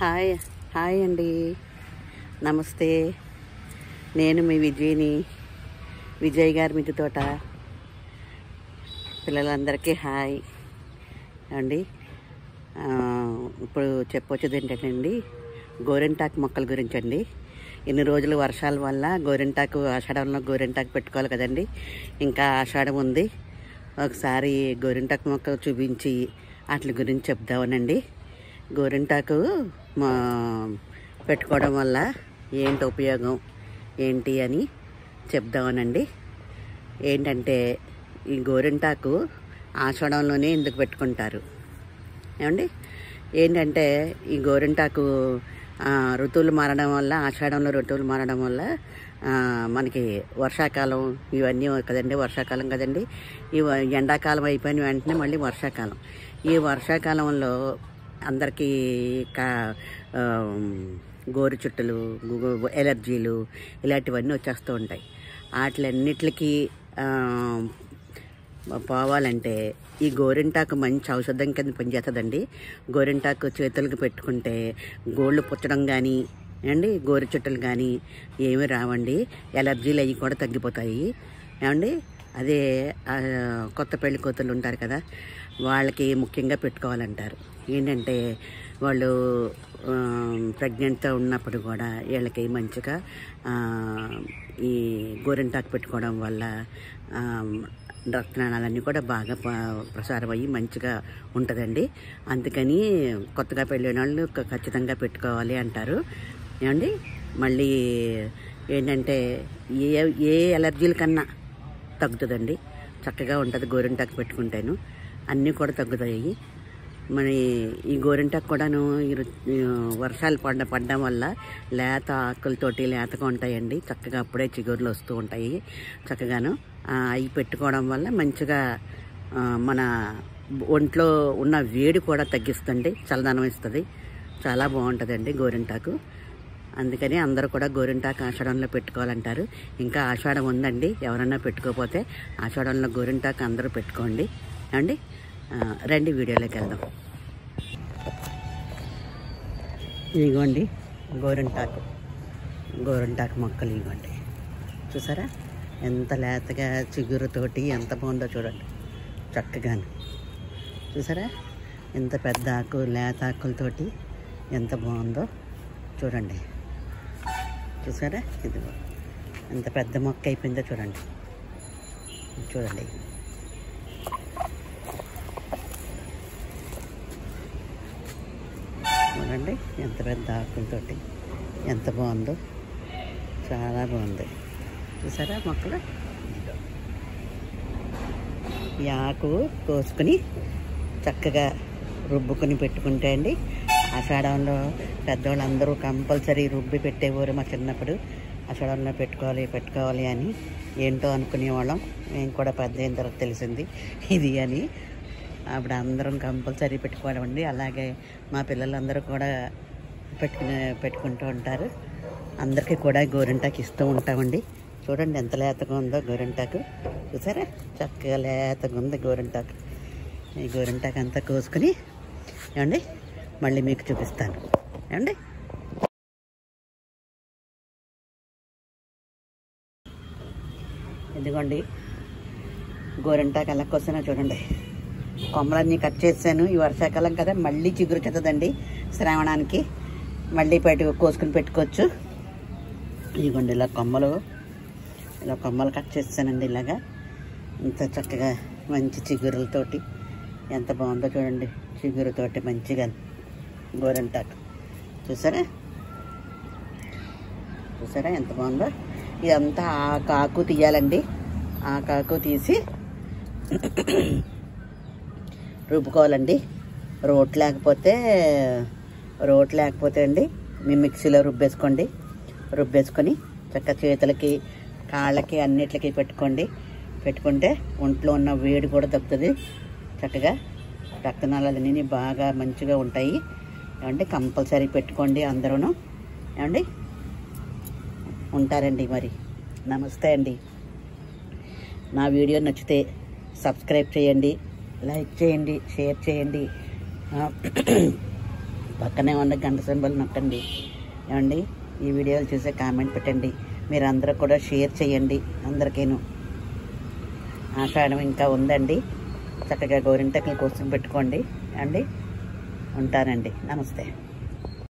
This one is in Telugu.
హాయ్ హాయ్ అండి, నమస్తే. నేను మీ విజయ్ గారి మిద్దె తోట పిల్లలందరికీ హాయ్ అండి. ఇప్పుడు చెప్పొచ్చేది ఏంటంటే గోరింటాకు మొక్కల గురించి అండి. ఇన్ని రోజులు వర్షాల వల్ల గోరింటాకు ఆషాఢంలో గోరింటాకు పెట్టుకోవాలి కదండి. ఇంకా ఆషాఢం ఉంది. ఒకసారి గోరింటాకు మొక్కలు చూపించి వాటి గురించి చెప్దామనండి. గోరింటాకు పెట్టుకోవడం వల్ల ఏంటి ఉపయోగం ఏంటి అని చెప్దామనండి. ఏంటంటే ఈ గోరింటాకు ఆషాఢంలోనే ఎందుకు పెట్టుకుంటారు ఏమండి? ఏంటంటే ఈ గోరింటాకు ఋతువులు మారడం వల్ల, ఆషాఢంలో ఋతువులు మారడం వల్ల మనకి వర్షాకాలం ఇవన్నీ కదండి, వర్షాకాలం కదండి. ఈ ఎండాకాలం అయిపోయిన వెంటనే మళ్ళీ వర్షాకాలం. ఈ వర్షాకాలంలో అందరికీ గోరు చుట్టలు, ఎలర్జీలు ఇలాంటివన్నీ వచ్చేస్తూ ఉంటాయి. వాటిలన్నిటికీ పోవాలంటే ఈ గోరింటాకు మంచి ఔషధం కింద పనిచేస్తుందండి. గోరింటాకు చేతులకు పెట్టుకుంటే గోళ్ళు పుచ్చడం కానీ అండి, గోరు చుట్టలు కానీ ఏమీ రావండి. ఎలర్జీలు అవి కూడా తగ్గిపోతాయి ఏమండి. అదే కొత్త పెళ్లి కూతుళ్ళు ఉంటారు కదా, వాళ్ళకి ముఖ్యంగా పెట్టుకోవాలంటారు. ఏంటంటే వాళ్ళు ప్రెగ్నెంట్తో ఉన్నప్పుడు కూడా వీళ్ళకి మంచిగా ఈ గోరింటాకు పెట్టుకోవడం వల్ల రక్తనాళాలన్నీ కూడా బాగా ప్రసారం అయ్యి మంచిగా ఉంటుందండి. అందుకని కొత్తగా పెళ్ళిన వాళ్ళు ఖచ్చితంగా పెట్టుకోవాలి అంటారు ఏమండి. మళ్ళీ ఏంటంటే ఏ ఎలర్జీల కన్నా తగ్గుతుందండి, చక్కగా ఉంటుంది గోరింటాకు పెట్టుకుంటేను. అన్నీ కూడా తగ్గుతాయి. మరి ఈ గోరింటాకు కూడాను వర్షాలు పడ్డం వల్ల లేత ఆకులతోటి లేతగా ఉంటాయండి. చక్కగా అప్పుడే చిగురులు వస్తూ ఉంటాయి చక్కగాను. అవి పెట్టుకోవడం వల్ల మంచిగా మన ఒంట్లో ఉన్న వేడి కూడా తగ్గిస్తుంది, చల్లదనం ఇస్తుంది. చాలా బాగుంటుందండి గోరింటాకు. అందుకని అందరూ కూడా గోరింటాకు ఆషాఢంలో పెట్టుకోవాలంటారు. ఇంకా ఆషాఢం ఉందండి, ఎవరన్నా పెట్టుకోకపోతే ఆషాఢంలో గోరింటాకు అందరూ పెట్టుకోండి అండి. రండి వీడియోలోకి వెళ్దాం. ఇదిగోండి గోరింటాకు మొక్కలు ఇవ్వండి. చూసారా ఎంత లేతగా చిగురుతోటి ఎంత బాగుందో చూడండి. చక్కగాను చూసారా ఎంత పెద్ద ఆకు, లేత ఆకులతోటి ఎంత బాగుందో చూడండి. చూసారా ఇదిగో ఎంత పెద్ద మొక్క అయిపోయిందో చూడండి. చూడండి చూడండి ఎంత పెద్ద ఆకులతోటి ఎంత బాగుందో, చాలా బాగుంది. చూసారా మొక్కలు. ఈ ఆకు కోసుకుని చక్కగా రుబ్బుకొని పెట్టుకుంటే అండి, ఆషాఢంలో పెద్దవాళ్ళందరూ కంపల్సరీ రుబ్బి పెట్టేవారు. మా చిన్నప్పుడు ఆషాఢంలో పెట్టుకోవాలి అని ఏంటో అనుకునేవాళ్ళం. మేము కూడా పెద్ద అయిన తర్వాత తెలిసింది ఇది అని. అప్పుడు అందరం కంపల్సరీ పెట్టుకోవడం అండి. అలాగే మా పిల్లలందరూ కూడా పెట్టుకుంటూ ఉంటారు. అందరికీ కూడా గోరింటాకు ఇస్తూ ఉంటామండి. చూడండి ఎంత లేతగా ఉందో గోరింటాకు. చూసారా చక్కగా లేతగా ఉంది గోరింటాకు. ఈ గోరింటాకు అంతా కోసుకుని ఏమండి మళ్ళీ మీకు చూపిస్తాను ఏమండి. ఇదిగోండి గోరింటాకు ఎలా కోసానో చూడండి. కొమ్మలన్నీ కట్ చేశాను. ఈ వర్షాకాలం కదా, మళ్ళీ చిగురు చెత్తదండి శ్రావణానికి. మళ్ళీ కోసుకుని పెట్టుకోవచ్చు. ఇదిగోండి ఇలా కొమ్మలు కట్ చేస్తానండి. ఇలాగా ఇంత చక్కగా మంచి చిగురులతోటి ఎంత బాగుందో చూడండి. చిగురుతోటి మంచిగా గోరింటాకు చూసారా ఎంత బాగుందో. ఇదంతా ఆకు తీయాలండి. ఆకు తీసి రుబ్బుకోవాలండి. రోట్ లేకపోతే అండి మీ మిక్సీలో రుబ్బేసుకొని చక్కగా చేతులకి, కాళ్ళకి అన్నిటికి పెట్టుకుంటే ఒంట్లో ఉన్న వేడి కూడా తగ్గుతుంది. చక్కగా రక్తనాళాలన్నీ బాగా మంచిగా ఉంటాయి ఏమండి. కంపల్సరీ పెట్టుకోండి అందరూ ఏమండి. ఉంటారండి మరి. నమస్తే అండి. నా వీడియో నచ్చితే సబ్స్క్రైబ్ చేయండి, లైక్ చేయండి, షేర్ చేయండి, పక్కనే ఉన్న గంట సింబల్ నొక్కండి. ఏమండి, ఈ వీడియోలు చూసే కామెంట్ పెట్టండి. మీరు అందరూ కూడా షేర్ చేయండి అందరికీను. ఆషాఢం ఇంకా ఉందండి, చక్కగా గోరింటకి కోసం పెట్టుకోండి అండి. ఉంటానండి, నమస్తే.